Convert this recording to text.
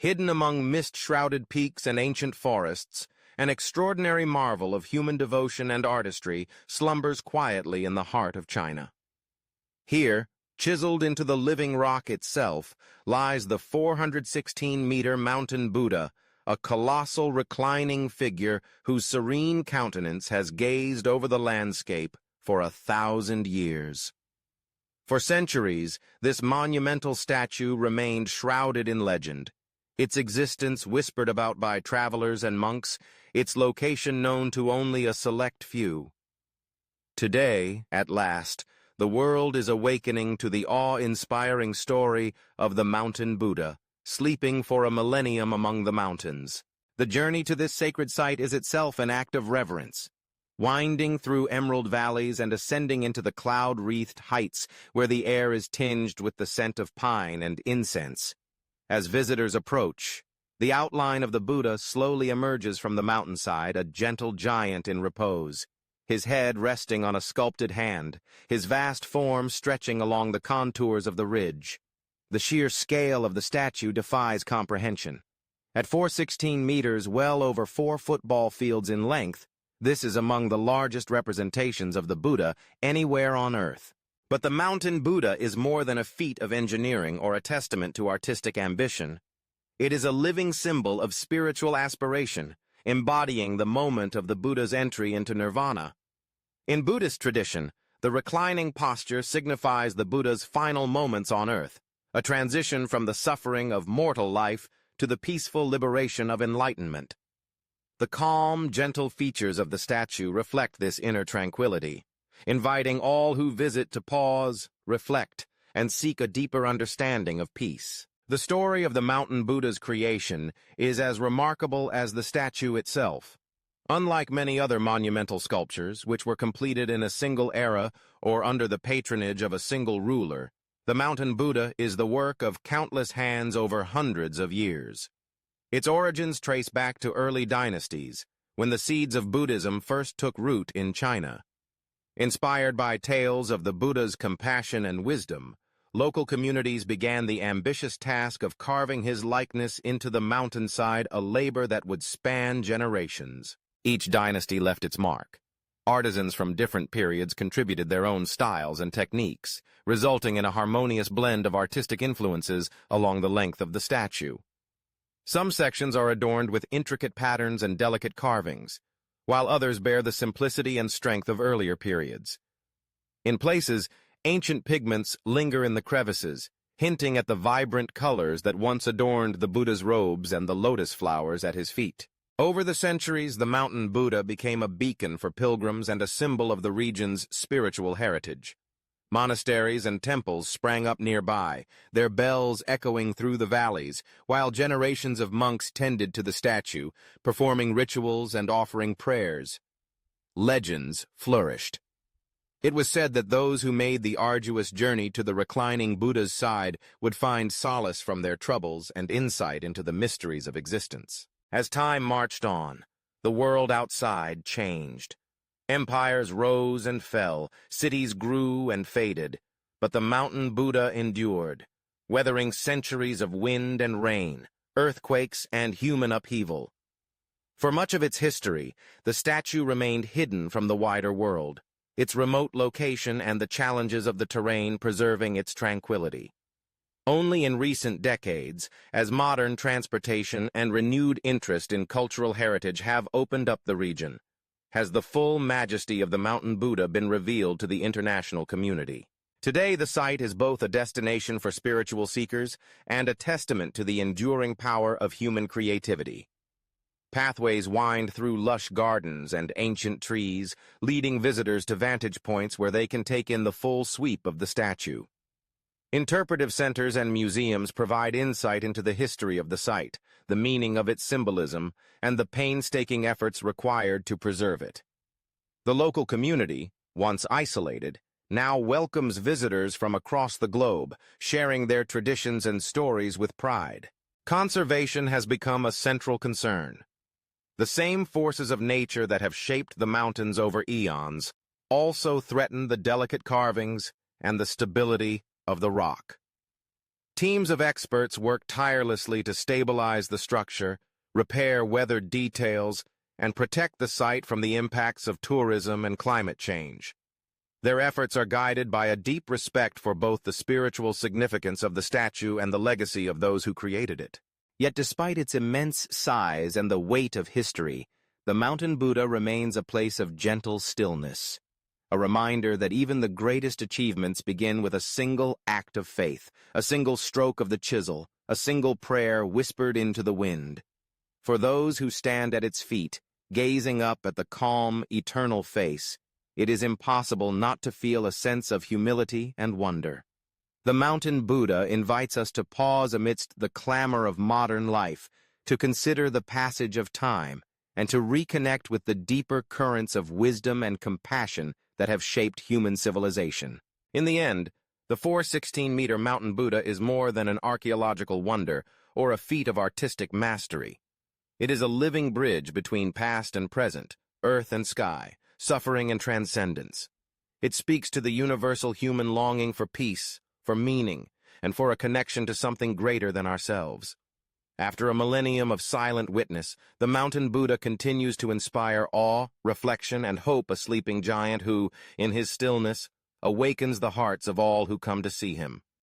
Hidden among mist-shrouded peaks and ancient forests, an extraordinary marvel of human devotion and artistry slumbers quietly in the heart of China. Here, chiseled into the living rock itself, lies the 416-meter mountain Buddha, a colossal reclining figure whose serene countenance has gazed over the landscape for 1,000 years. For centuries, this monumental statue remained shrouded in legend, its existence whispered about by travelers and monks, its location known to only a select few. Today, at last, the world is awakening to the awe-inspiring story of the mountain Buddha, sleeping for a millennium among the mountains. The journey to this sacred site is itself an act of reverence, winding through emerald valleys and ascending into the cloud-wreathed heights where the air is tinged with the scent of pine and incense. As visitors approach, the outline of the Buddha slowly emerges from the mountainside, a gentle giant in repose, his head resting on a sculpted hand, his vast form stretching along the contours of the ridge. The sheer scale of the statue defies comprehension. At 416 meters, well over 4 football fields in length, this is among the largest representations of the Buddha anywhere on Earth. But the mountain Buddha is more than a feat of engineering or a testament to artistic ambition. It is a living symbol of spiritual aspiration, embodying the moment of the Buddha's entry into nirvana. In Buddhist tradition, the reclining posture signifies the Buddha's final moments on earth, a transition from the suffering of mortal life to the peaceful liberation of enlightenment. The calm, gentle features of the statue reflect this inner tranquility, inviting all who visit to pause, reflect, and seek a deeper understanding of peace. The story of the mountain Buddha's creation is as remarkable as the statue itself. Unlike many other monumental sculptures, which were completed in a single era or under the patronage of a single ruler, the mountain Buddha is the work of countless hands over hundreds of years. Its origins trace back to early dynasties, when the seeds of Buddhism first took root in China. Inspired by tales of the Buddha's compassion and wisdom, local communities began the ambitious task of carving his likeness into the mountainside, a labor that would span generations. Each dynasty left its mark. Artisans from different periods contributed their own styles and techniques, resulting in a harmonious blend of artistic influences along the length of the statue. Some sections are adorned with intricate patterns and delicate carvings, while others bear the simplicity and strength of earlier periods. In places, ancient pigments linger in the crevices, hinting at the vibrant colors that once adorned the Buddha's robes and the lotus flowers at his feet. Over the centuries, the mountain Buddha became a beacon for pilgrims and a symbol of the region's spiritual heritage. Monasteries and temples sprang up nearby, their bells echoing through the valleys, while generations of monks tended to the statue, performing rituals and offering prayers. Legends flourished. It was said that those who made the arduous journey to the reclining Buddha's side would find solace from their troubles and insight into the mysteries of existence. As time marched on, the world outside changed. Empires rose and fell, cities grew and faded, but the mountain Buddha endured, weathering centuries of wind and rain, earthquakes and human upheaval. For much of its history, the statue remained hidden from the wider world, its remote location and the challenges of the terrain preserving its tranquility. Only in recent decades, as modern transportation and renewed interest in cultural heritage have opened up the region, has the full majesty of the mountain Buddha been revealed to the international community. Today, the site is both a destination for spiritual seekers and a testament to the enduring power of human creativity. Pathways wind through lush gardens and ancient trees, leading visitors to vantage points where they can take in the full sweep of the statue. Interpretive centers and museums provide insight into the history of the site, the meaning of its symbolism, and the painstaking efforts required to preserve it. The local community, once isolated, now welcomes visitors from across the globe, sharing their traditions and stories with pride. Conservation has become a central concern. The same forces of nature that have shaped the mountains over eons also threaten the delicate carvings and the stability of the rock. Teams of experts work tirelessly to stabilize the structure, repair weathered details, and protect the site from the impacts of tourism and climate change. Their efforts are guided by a deep respect for both the spiritual significance of the statue and the legacy of those who created it. Yet despite its immense size and the weight of history, the Mountain Buddha remains a place of gentle stillness, a reminder that even the greatest achievements begin with a single act of faith, a single stroke of the chisel, a single prayer whispered into the wind. For those who stand at its feet, gazing up at the calm, eternal face, it is impossible not to feel a sense of humility and wonder. The Mountain Buddha invites us to pause amidst the clamor of modern life, to consider the passage of time, and to reconnect with the deeper currents of wisdom and compassion that have shaped human civilization. In the end, the 416-meter Mountain Buddha is more than an archaeological wonder or a feat of artistic mastery. It is a living bridge between past and present, earth and sky, suffering and transcendence. It speaks to the universal human longing for peace, for meaning, and for a connection to something greater than ourselves. After a millennium of silent witness, the Mountain Buddha continues to inspire awe, reflection, and hope, a sleeping giant who, in his stillness, awakens the hearts of all who come to see him.